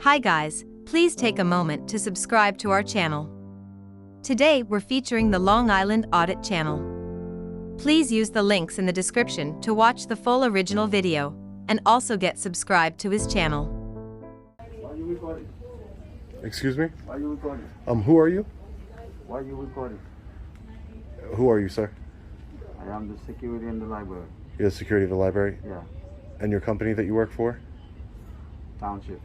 Hi guys, please take a moment to subscribe to our channel. Today we're featuring the Long Island Audit channel. Please use the links in the description to watch the full original video, and also get subscribed to his channel. Why are you recording? Excuse me? Why are you recording? Who are you? Why are you recording? Who are you, sir? I am the security in the library. You're the security of the library? Yeah. And your company that you work for? Township.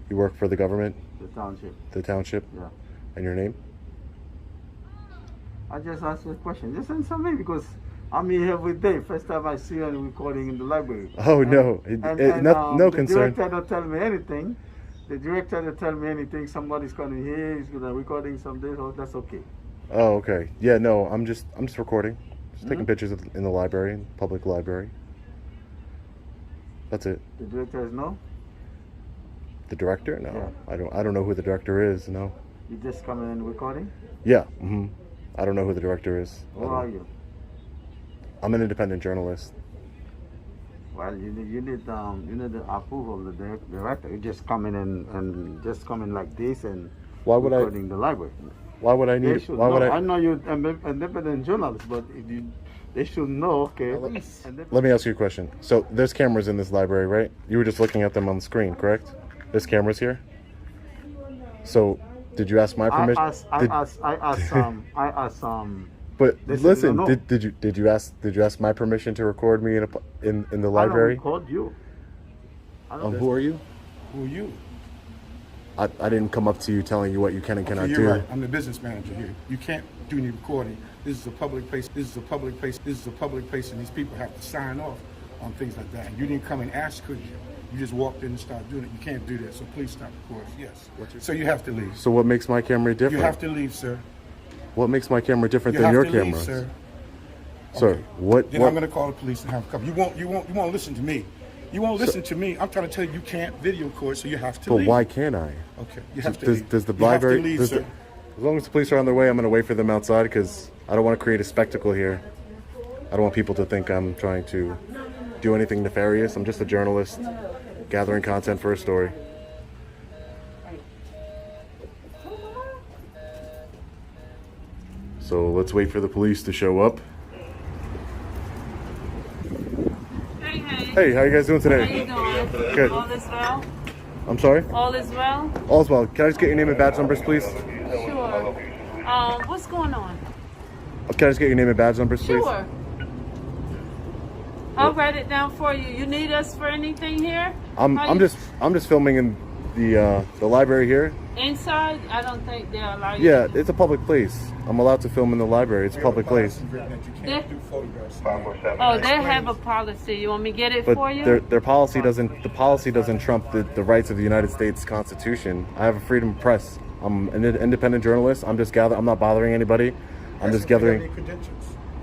You work for the government? The township. The township? Yeah. And your name? I just asked you a question. Just answer me because I'm here every day. First time I see you recording in the library. Oh, no. No concern. The director don't tell me anything. The director don't tell me anything. Somebody's coming here. He's gonna recording something. So that's okay. Oh, okay. Yeah, no, I'm just recording. Just taking pictures in the library, public library. That's it. The director is no? The director? No. Yeah. I don't know who the director is, no. You just coming in recording? Yeah. I don't know who the director is. Who are you? I'm an independent journalist. Well, you need the approval of the director. You just come in and just come in like this and Why would recording the library. Why would I need? Why would I? I know you're an independent journalist, but they should know. Okay. Let me ask you a question. So there's cameras in this library, right? You were just looking at them on the screen, correct? There's cameras here. So did you ask my permission? I asked. But listen, no. did you ask my permission to record me in the library? I don't record you. Who are you? Who are you? I didn't come up to you telling you what you can and cannot do. You're right. I'm the business manager here. You can't do any recording. This is a public place. This is a public place. This is a public place, and these people have to sign off on things like that. And you didn't come and ask, could you? You just walked in and started doing it. You can't do that. So please stop recording. Yes. So you have to leave. So what makes my camera different? You have to leave, sir. What makes my camera different than your camera? Leave, sir. Sir, okay. what? Then I'm going to call the police and have them come. You won't listen to me. You won't listen to me. I'm trying to tell you can't video record, so you have to leave. But why can't I? Okay, you have to leave. Does the library? You have to leave, sir. As long as the police are on their way, I'm going to wait for them outside because I don't want to create a spectacle here. I don't want people to think I'm trying to do anything nefarious. I'm just a journalist gathering content for a story. So let's wait for the police to show up. Hey, how you guys doing today? How you doing? Good. All is well? I'm sorry? All is well? All's well. Can I just get your name and badge numbers, please? Sure. What's going on? Can I just get your name and badge numbers, please? Sure. I'll write it down for you. You need us for anything here? I'm just filming in the library here. Inside? I don't think they'll allow you. Yeah, it's a public place. I'm allowed to film in the library. It's a public place. Oh, they have a policy. You want me to get it for you? But their policy doesn't trump the rights of the United States Constitution. I have a freedom of press. I'm an independent journalist. I'm not bothering anybody. I'm just gathering.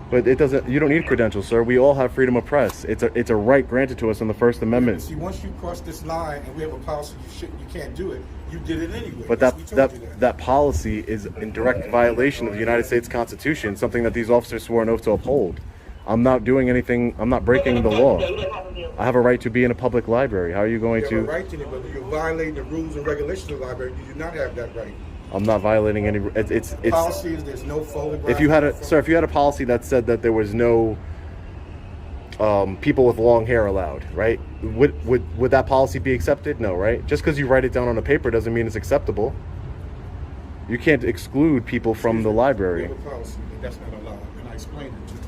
But it doesn't. You don't need credentials, sir. We all have freedom of press. It's a right granted to us in the First Amendment. See, once you cross this line and we have a policy, you can't do it. You did it anyway. But that policy is in direct violation of the United States Constitution, something that these officers swore an oath to uphold. I'm not doing anything. I'm not breaking the law. I have a right to be in a public library. How are you going to? You have a right to it, but you're violating the rules and regulations of the library. You do not have that right. I'm not violating any. It's policy is there's no photograph. If you had a policy that said that there was no people with long hair allowed, right? Would that policy be accepted? No, right? Just because you write it down on a paper doesn't mean it's acceptable. You can't exclude people from the library. We have a policy, but that's not allowed, and I explained it to you.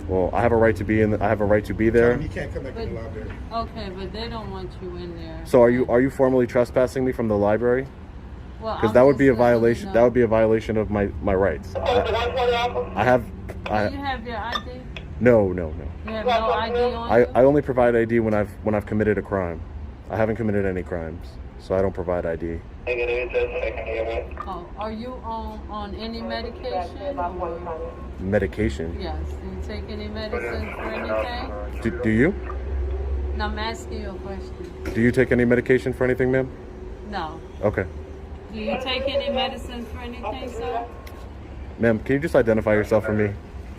Well, I have a right to be I have a right to be there. You can't come back to the library. Okay, but they don't want you in there. So are you formally trespassing me from the library? Because that would be a violation. That would be a violation of my rights. I have. Do you have your ID? No. You have no ID on you? I only provide ID when I've committed a crime. I haven't committed any crimes, so I don't provide ID. Oh, are you on any medication? Or? Medication? Yes. Do you take any medicine for anything? Do you? No, I'm asking you a question. Do you take any medication for anything, ma'am? No. Okay. Do you take any medicine for anything, sir? Ma'am, can you just identify yourself for me?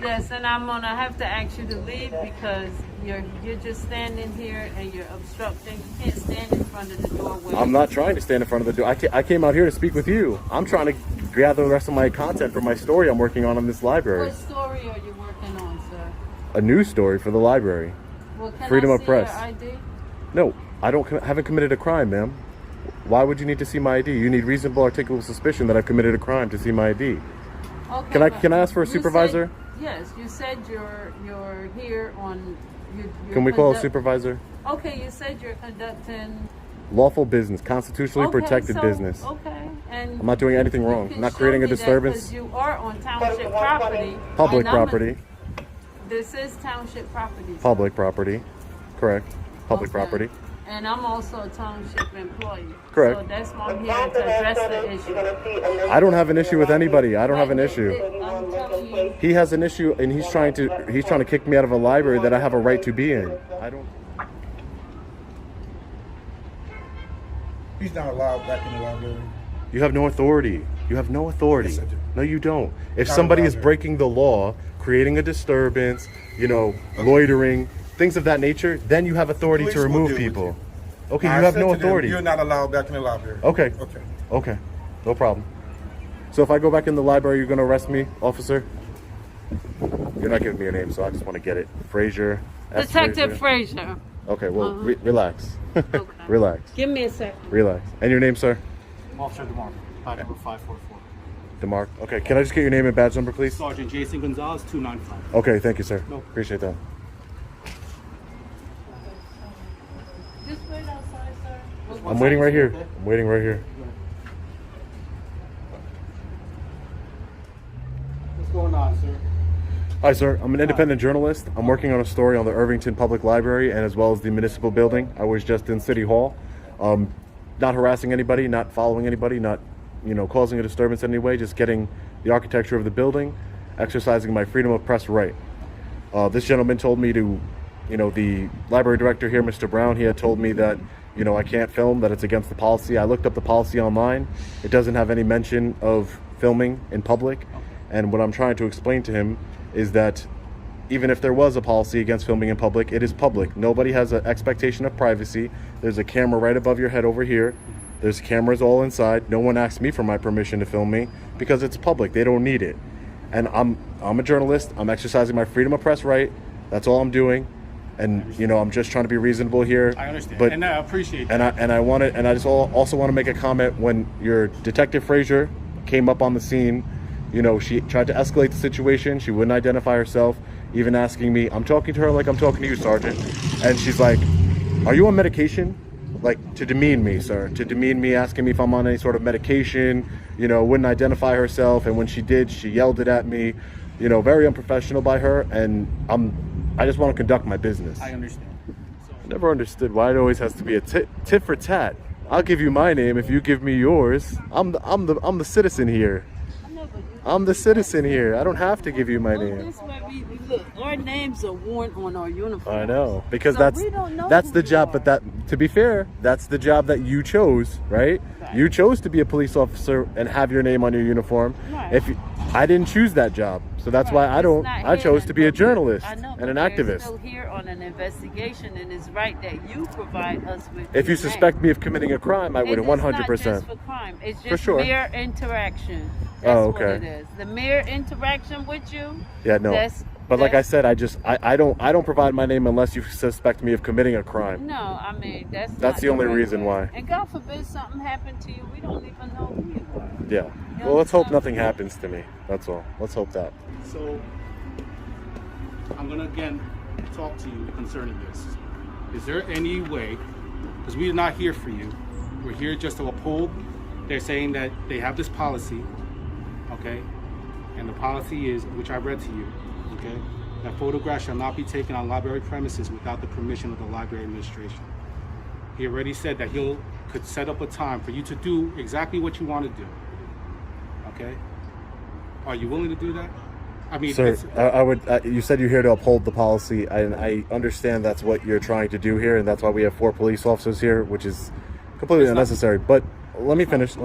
Yes, and I'm gonna have to ask you to leave because you're just standing here and you're obstructing. You can't stand in front of the doorway. I'm not trying to stand in front of the door. I came out here to speak with you. I'm trying to gather the rest of my content for my story I'm working on in this library. What story are you working on, sir? A news story for the library. Well, can Freedom I of see press. your ID? No, haven't committed a crime, ma'am. Why would you need to see my ID? You need reasonable articulable suspicion that I've committed a crime to see my ID. Okay. Can I ask for a you supervisor? Yes, you said you're here on. You're Can we call a supervisor? Okay, you said you're conducting Lawful business, constitutionally protected business. Okay, and I'm not doing anything wrong. I'm not creating a disturbance. You are on township property. Public property. This is township property. Sir. Public property. Correct. Public Okay. property. And I'm also a township employee. Correct. So that's why I'm here to address the issue. I don't have an issue with anybody. I don't have an issue. I'm telling you. He has an issue, and he's trying to kick me out of a library that I have a right to be in. I don't. He's not allowed back in the library. You have no authority. You have no authority. Yes, I do. No, you don't. If Not somebody allowed is here. breaking the law, creating a disturbance, loitering, things of that nature, then you have authority Police to will remove deal with people. you. Okay, I you have said no to them, authority. You're not allowed back in the library. Okay. Okay. Okay, no problem. So if I go back in the library, you're going to arrest me, officer? You're not giving me your name, so I just want to get it. Frazier. S. Detective Frazier. Frazier. Okay, well, relax. Relax. Give me a second. Relax. And your name, sir? Officer DeMarco, badge number 544. DeMarc. Okay, can I just get your name and badge number, please? Sergeant Jason Gonzalez, 295. Okay, thank you, sir. No. Appreciate that. Just wait outside, sir. I'm waiting right here. I'm waiting right here. What's going on, sir? Hi, sir. I'm an independent journalist. I'm working on a story on the Irvington Public Library and as well as the municipal building. I was just in City Hall. Not harassing anybody, not following anybody, not causing a disturbance in any way, just getting the architecture of the building, exercising my freedom of press right. This gentleman told me to, the library director here, Mr. Brown, he had told me that, I can't film, that it's against the policy. I looked up the policy online. It doesn't have any mention of filming in public. And what I'm trying to explain to him is that even if there was a policy against filming in public, it is public. Nobody has an expectation of privacy. There's a camera right above your head over here. There's cameras all inside. No one asked me for my permission to film me because it's public. They don't need it. And I'm a journalist. I'm exercising my freedom of press right. That's all I'm doing. And I'm just trying to be reasonable here. I understand, But and I appreciate that. and I just also want to make a comment. When your Detective Frazier came up on the scene, she tried to escalate the situation. She wouldn't identify herself, even asking me. I'm talking to her like I'm talking to you, Sergeant. And she's like, "Are you on medication?" Like, to demean me, sir. To demean me, asking me if I'm on any sort of medication. Wouldn't identify herself. And when she did, she yelled it at me. Very unprofessional by her. And I just want to conduct my business. I understand. I never understood why it always has to be a tit for tat. I'll give you my name if you give me yours. I'm the citizen here. I'm the citizen here. I don't have to give you my name. This way we look. Our names are worn on our uniforms. I know, because So we don't know that's who the you job. are. But to be fair, that's the job that you chose, right? You chose to be a police officer and have your name on your uniform. Right. I didn't choose that job, so that's why I It's don't. not I here, chose to be a but journalist I know, and an but we're activist. Still here on an investigation, and it's right that you provide us with. If you your suspect name. me of committing a crime, I would And 100%. It's not just for crime. It's just sure. mere interaction. That's Oh, what okay. it is. The mere interaction with you. Yeah, no. But like I said, I don't provide my name unless you suspect me of committing a crime. No, I mean that's. That's not the only right reason way. why. And God forbid something happened to you, we don't even know who you are. Yeah. You Well, let's hope understand? nothing happens to me. That's all. Let's hope that. So, I'm going to again talk to you concerning this. Is there any way, because we are not here for you, we're here just to uphold, they're saying that they have this policy, okay? And the policy is, which I read to you, okay? That photographs shall not be taken on library premises without the permission of the library administration. He already said that could set up a time for you to do exactly what you want to do, okay? Are you willing to do that? I mean, Sir, it's- I would. You said you're here to uphold the policy, and I understand that's what you're trying to do here, and that's why we have 4 police officers here, which is completely unnecessary. But let me finish.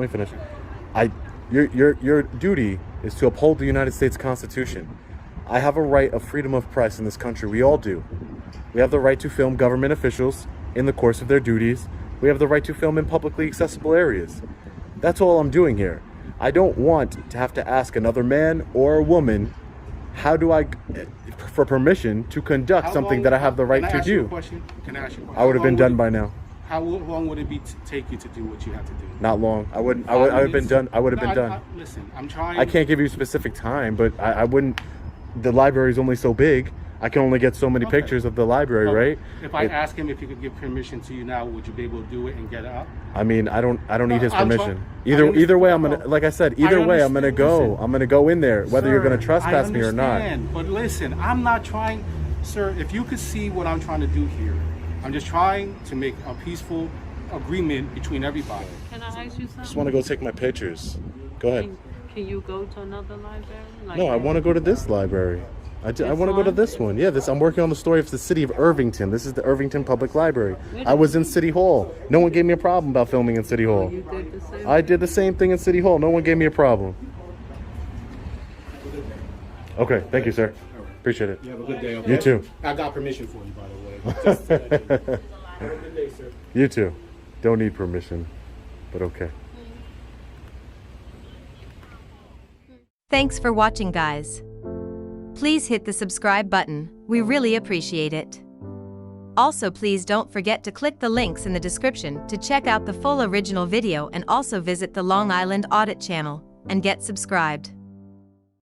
Your duty is to uphold the United States Constitution. I have a right of freedom of press in this country. We all do. We have the right to film government officials in the course of their duties. We have the right to film in publicly accessible areas. That's all I'm doing here. I don't want to have to ask another man or a woman, for permission to conduct something that I have the right to do. Can I ask you a question? I would have been done by now. How long would it be take you to do what you have to do? Not long. I would have been done. I would have been done. Listen, I'm trying. I can't give you a specific time, but I wouldn't. The library is only so big. I can only get so many pictures of the library, right? If I ask him if he could give permission to you now, would you be able to do it and get it up? I mean, I don't need his permission. Either way, I'm gonna, like I said, either way, I'm gonna go. Listen, I'm gonna go in there, whether you're gonna Sir, trespass me or not. But listen, I'm not trying, sir. If you could see what I'm trying to do here, I'm just trying to make a peaceful agreement between everybody. Can I ask you something? I just want to go take my pictures. Go ahead. Can you go to another library? Like No, I want to go to this library. I want to go to this one. Yeah, I'm working on the story of the city of Irvington. This is the Irvington Public Library. I was in City Hall. No one gave me a problem about filming in City Hall. You did the same I did the same thing in City Hall. No one gave me a problem. Okay, thank you, sir. Appreciate it. You have a good day. Okay? You too. I got permission for you, by the way. Just to let you know. Have a good day, sir. You too. Don't need permission, but okay. Thanks for watching, guys. Please hit the subscribe button, we really appreciate it. Also, please don't forget to click the links in the description to check out the full original video and also visit the Long Island Audit channel and get subscribed.